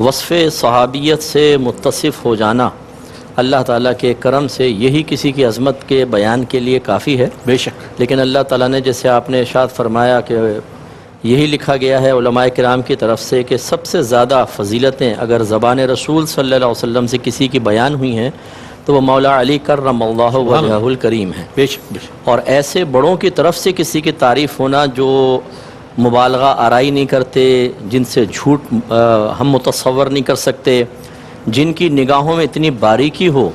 وصف صحابیت سے متصف ہو جانا اللہ تعالیٰ کے کرم سے یہی کسی کی عظمت کے بیان کے لیے کافی ہے، بے شک۔ لیکن اللہ تعالیٰ نے جیسے آپ نے ارشاد فرمایا کہ یہی لکھا گیا ہے علماء کرام کی طرف سے کہ سب سے زیادہ فضیلتیں اگر زبان رسول صلی اللہ علیہ وسلم سے کسی کی بیان ہوئی ہیں تو وہ مولا علی کرم اللہ وجہہ الکریم ہے۔ بے شک بے شک۔ اور ایسے بڑوں کی طرف سے کسی کی تعریف ہونا جو مبالغہ آرائی نہیں کرتے، جن سے جھوٹ ہم متصور نہیں کر سکتے، جن کی نگاہوں میں اتنی باریکی ہو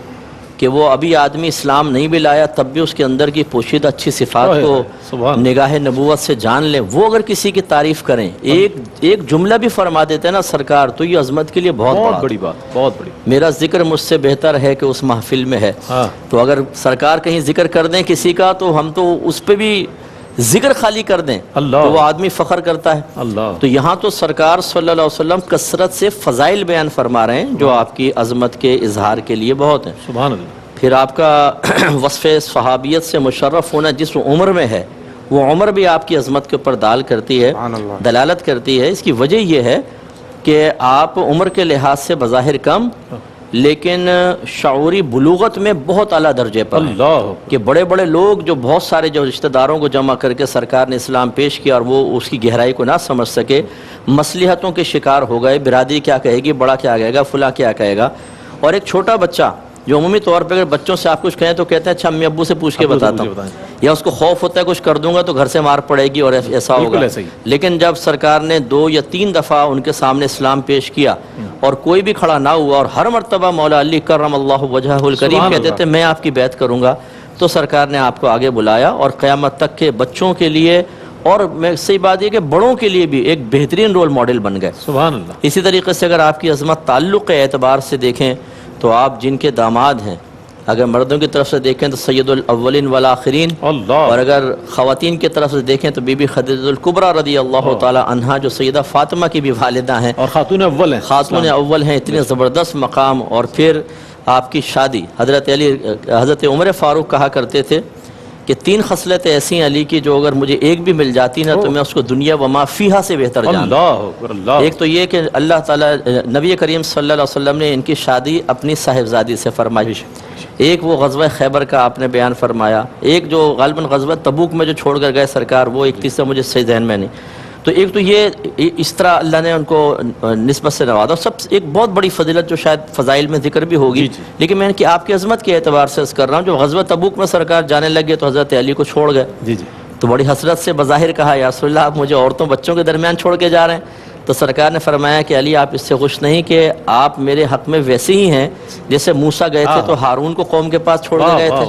کہ وہ ابھی آدمی اسلام نہیں بھی لایا تب بھی اس کے اندر کی پوشیدہ اچھی صفات کو نگاہ نبوت سے جان لیں، وہ اگر کسی کی تعریف کریں، ایک جملہ بھی فرما دیتے ہیں نا سرکار، تو یہ عظمت کے لیے بہت بڑی بات، بہت بڑی۔ میرا ذکر مجھ سے بہتر ہے کہ اس محفل میں ہے، تو اگر سرکار کہیں ذکر کر دیں کسی کا تو ہم تو اس پہ بھی ذکر خالی کر دیں تو وہ آدمی فخر کرتا ہے۔ تو یہاں تو سرکار صلی اللہ علیہ وسلم کثرت سے فضائل بیان فرما رہے ہیں جو آپ کی عظمت کے اظہار کے لیے بہت ہیں۔ سبحان اللہ۔ پھر آپ کا وصف صحابیت سے مشرف ہونا جس عمر میں ہے وہ عمر بھی آپ کی عظمت کے اوپر دلالت کرتی ہے۔ اس کی وجہ یہ ہے کہ آپ عمر کے لحاظ سے بظاہر کم لیکن شعوری بلوغت میں بہت اعلیٰ درجے پر ہیں کہ بڑے بڑے لوگ جو بہت سارے جو رشتہ داروں کو جمع کر کے سرکار نے اسلام پیش کیا اور وہ اس کی گہرائی کو نہ سمجھ سکے، مصلحتوں کے شکار ہو گئے، برادری کیا کہے گی، بڑا کیا کہے گا، فلاں کیا کہے گا، اور ایک چھوٹا بچہ جو عمومی طور پہ اگر بچوں سے آپ کچھ کہیں تو کہتے ہیں اچھا امی ابو سے پوچھ کے بتاتا ہوں، یا اس کو خوف ہوتا ہے کچھ کر دوں گا تو گھر سے مار پڑے گی اور ایسا ہوگا۔ لیکن جب سرکار نے 2 یا 3 دفعہ ان کے سامنے اسلام پیش کیا اور کوئی بھی کھڑا نہ ہوا اور ہر مرتبہ مولا علی کرم اللہ وجہہ الکریم کہتے تھے میں آپ کی بیعت کروں گا، تو سرکار نے آپ کو آگے بلایا اور قیامت تک کے بچوں کے لیے اور میں صحیح بات یہ کہ بڑوں کے لیے بھی ایک بہترین رول ماڈل بن گئے۔ سبحان اللہ۔ اسی طریقے سے اگر آپ کی عظمت تعلق کے اعتبار سے دیکھیں تو آپ جن کے داماد ہیں، اگر مردوں کی طرف سے دیکھیں تو سید الاولین والآخرین، اور اگر خواتین کی طرف سے دیکھیں تو بی بی خدیجہ الکبریٰ رضی اللہ تعالی عنہا جو سیدہ فاطمہ کی بھی والدہ ہیں اور خاتون اول ہیں، اتنے زبردست مقام۔ اور پھر آپ کی شادی حضرت عمر فاروق کہا کرتے تھے کہ 3 خصلتیں ایسی ہیں علی کی جو اگر مجھے ایک بھی مل جاتی نا تو میں اس کو دنیا وما فیہا سے بہتر جانتا۔ ایک تو یہ کہ اللہ تعالیٰ نبی کریم صلی اللہ علیہ وسلم نے ان کی شادی اپنی صاحبزادی سے فرمائی، ایک وہ غزوہ خیبر کا آپ نے بیان فرمایا، ایک جو غالباً غزوہ تبوک میں جو چھوڑ کر گئے سرکار، وہ ایک تیسرا مجھے صحیح ذہن میں نہیں، تو ایک تو یہ اس طرح اللہ نے ان کو نسبت سے نوازا۔ سب ایک بہت بڑی فضیلت جو شاید فضائل میں ذکر بھی ہوگی، لیکن میں کہ آپ کی عظمت کے اعتبار سے عرض کر رہا ہوں، جو غزوہ تبوک میں سرکار جانے لگے تو حضرت علی کو چھوڑ گئے، تو بڑی حسرت سے بظاہر کہا یا رسول اللہ آپ مجھے عورتوں بچوں کے درمیان چھوڑ کے جا رہے ہیں، تو سرکار نے فرمایا کہ علی آپ اس سے خوش نہیں کہ آپ میرے حق میں ویسے ہی ہیں جیسے موسیٰ گئے تھے تو ہارون کو قوم کے پاس چھوڑ کے گئے تھے،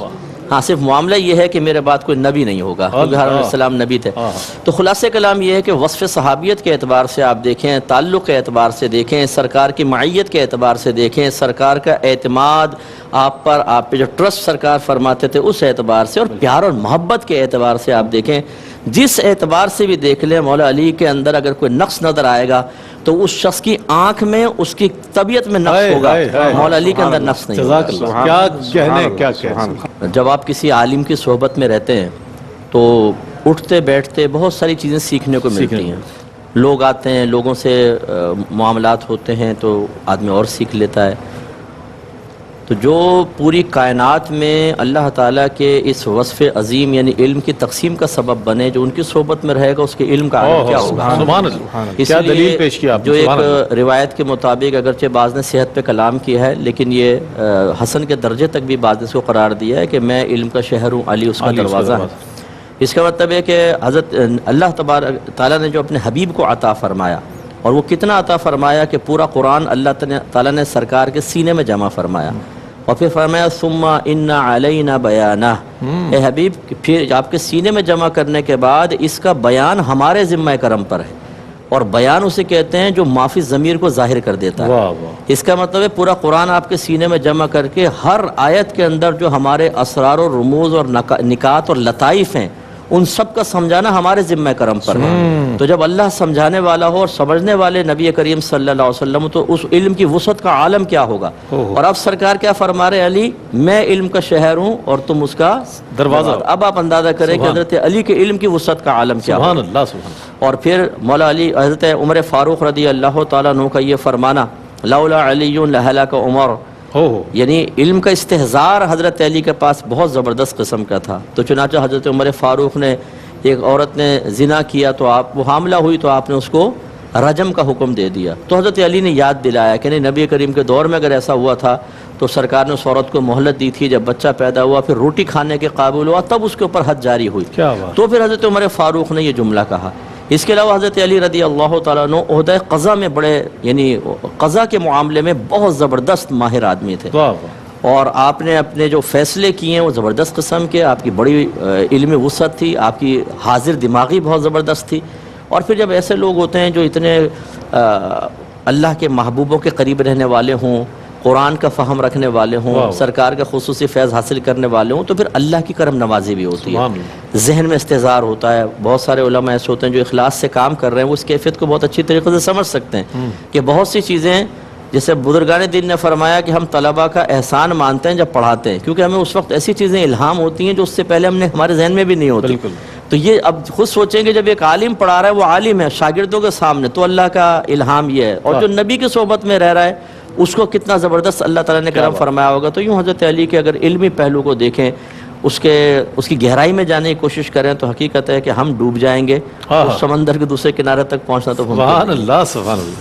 ہاں صرف معاملہ یہ ہے کہ میرے بعد کوئی نبی نہیں ہوگا کیونکہ ہارون علیہ السلام نبی تھے۔ تو خلاصہ کلام یہ ہے کہ وصف صحابیت کے اعتبار سے آپ دیکھیں، تعلق کے اعتبار سے دیکھیں، سرکار کی معیت کے اعتبار سے دیکھیں، سرکار کا اعتماد آپ پہ جو ٹرسٹ سرکار فرماتے تھے اس اعتبار سے، اور پیار اور محبت کے اعتبار سے آپ دیکھیں، جس اعتبار سے بھی دیکھ لیں مولا علی کے اندر اگر کوئی نقص نظر آئے گا تو اس شخص کی آنکھ میں اس کی طبیعت میں نقص ہوگا، مولا علی کے اندر نقص نہیں ہوگا۔ کیا کہنے۔ جب آپ کسی عالم کی صحبت میں رہتے ہیں تو اٹھتے بیٹھتے بہت ساری چیزیں سیکھنے کو ملتی ہیں، لوگ آتے ہیں، لوگوں سے معاملات ہوتے ہیں تو آدمی اور سیکھ لیتا ہے۔ تو جو پوری کائنات میں اللہ تعالیٰ کے اس وصف عظیم یعنی علم کی تقسیم کا سبب بنے، جو ان کی صحبت میں رہے گا اس کے علم کا عالم کیا ہوگا۔ اس لیے جو ایک روایت کے مطابق اگرچہ بعض نے صحت پہ کلام کیا ہے لیکن یہ حسن کے درجے تک بھی بعض نے اس کو قرار دیا ہے کہ میں علم کا شہر ہوں، علی اس کا دروازہ ہے۔ اس کا مطلب ہے کہ حضرت اللہ تبارک تعالیٰ نے جو اپنے حبیب کو عطا فرمایا، اور وہ کتنا عطا فرمایا کہ پورا قرآن اللہ تعالیٰ نے سرکار کے سینے میں جمع فرمایا، اور پھر فرمایا ثم ان علینا بیانہ، اے حبیب پھر آپ کے سینے میں جمع کرنے کے بعد اس کا بیان ہمارے ذمہ کرم پر ہے، اور بیان اسے کہتے ہیں جو معافی ضمیر کو ظاہر کر دیتا ہے۔ اس کا مطلب ہے پورا قرآن آپ کے سینے میں جمع کر کے ہر آیت کے اندر جو ہمارے اسرار و رموز اور نکات اور لطائف ہیں ان سب کا سمجھانا ہمارے ذمہ کرم پر ہے۔ تو جب اللہ سمجھانے والا ہو اور سمجھنے والے نبی کریم صلی اللہ علیہ وسلم تو اس علم کی وسعت کا عالم کیا ہوگا۔ اور اب سرکار کیا فرما رہے علی، میں علم کا شہر ہوں اور تم اس کا دروازہ۔ اب آپ اندازہ کریں کہ حضرت علی کے علم کی وسعت کا عالم کیا ہوگا۔ اور پھر مولا علی حضرت عمر فاروق رضی اللہ تعالیٰ عنہ کا یہ فرمانا لولا علی لہلک عمر، یعنی علم کا استحضار حضرت علی کے پاس بہت زبردست قسم کا تھا. تو چنانچہ حضرت عمر فاروق نے، ایک عورت نے زنا کیا تو وہ حاملہ ہوئی تو آپ نے اس کو رجم کا حکم دے دیا. تو حضرت علی نے یاد دلایا کہ نہیں، نبی کریم کے دور میں اگر ایسا ہوا تھا تو سرکار نے اس عورت کو مہلت دی تھی، جب بچہ پیدا ہوا پھر روٹی کھانے کے قابل ہوا تب اس کے اوپر حد جاری ہوئی. تو پھر حضرت عمر فاروق نے یہ جملہ کہا. اس کے علاوہ حضرت علی رضی اللہ تعالیٰ عنہ عہدہ قضا میں بڑے، یعنی قضا کے معاملے میں بہت زبردست ماہر آدمی تھے، اور آپ نے اپنے جو فیصلے کیے ہیں وہ زبردست قسم کے، آپ کی بڑی علمی وسعت تھی، آپ کی حاضر دماغی بہت زبردست تھی. اور پھر جب ایسے لوگ ہوتے ہیں جو اتنے اللہ کے محبوبوں کے قریب رہنے والے ہوں، قرآن کا فہم رکھنے والے ہوں، سرکار کا خصوصی فیض حاصل کرنے والے ہوں، تو پھر اللہ کی کرم نوازی بھی ہوتی ہے، ذہن میں استحضار ہوتا ہے. بہت سارے علماء ایسے ہوتے ہیں جو اخلاص سے کام کر رہے ہیں، وہ اس کیفیت کو بہت اچھی طریقے سے سمجھ سکتے ہیں کہ بہت سی چیزیں، جیسے بزرگان دین نے فرمایا کہ ہم طلباء کا احسان مانتے ہیں جب پڑھاتے ہیں، کیونکہ ہمیں اس وقت ایسی چیزیں الہام ہوتی ہیں جو اس سے پہلے ہمارے ذہن میں بھی نہیں ہوتی. تو یہ اب خود سوچیں کہ جب ایک عالم پڑھا رہا ہے، وہ عالم ہے شاگردوں کے سامنے، تو اللہ کا الہام یہ ہے، اور جو نبی کی صحبت میں رہ رہا ہے اس کو کتنا زبردست اللہ تعالیٰ نے کرم فرمایا ہوگا. تو یوں حضرت علی کے اگر علمی پہلو کو دیکھیں، اس کی گہرائی میں جانے کی کوشش کریں، تو حقیقت ہے کہ ہم ڈوب جائیں گے. اس سمندر کے دوسرے کنارے تک پہنچنا تو سبحان اللہ، سبحان اللہ.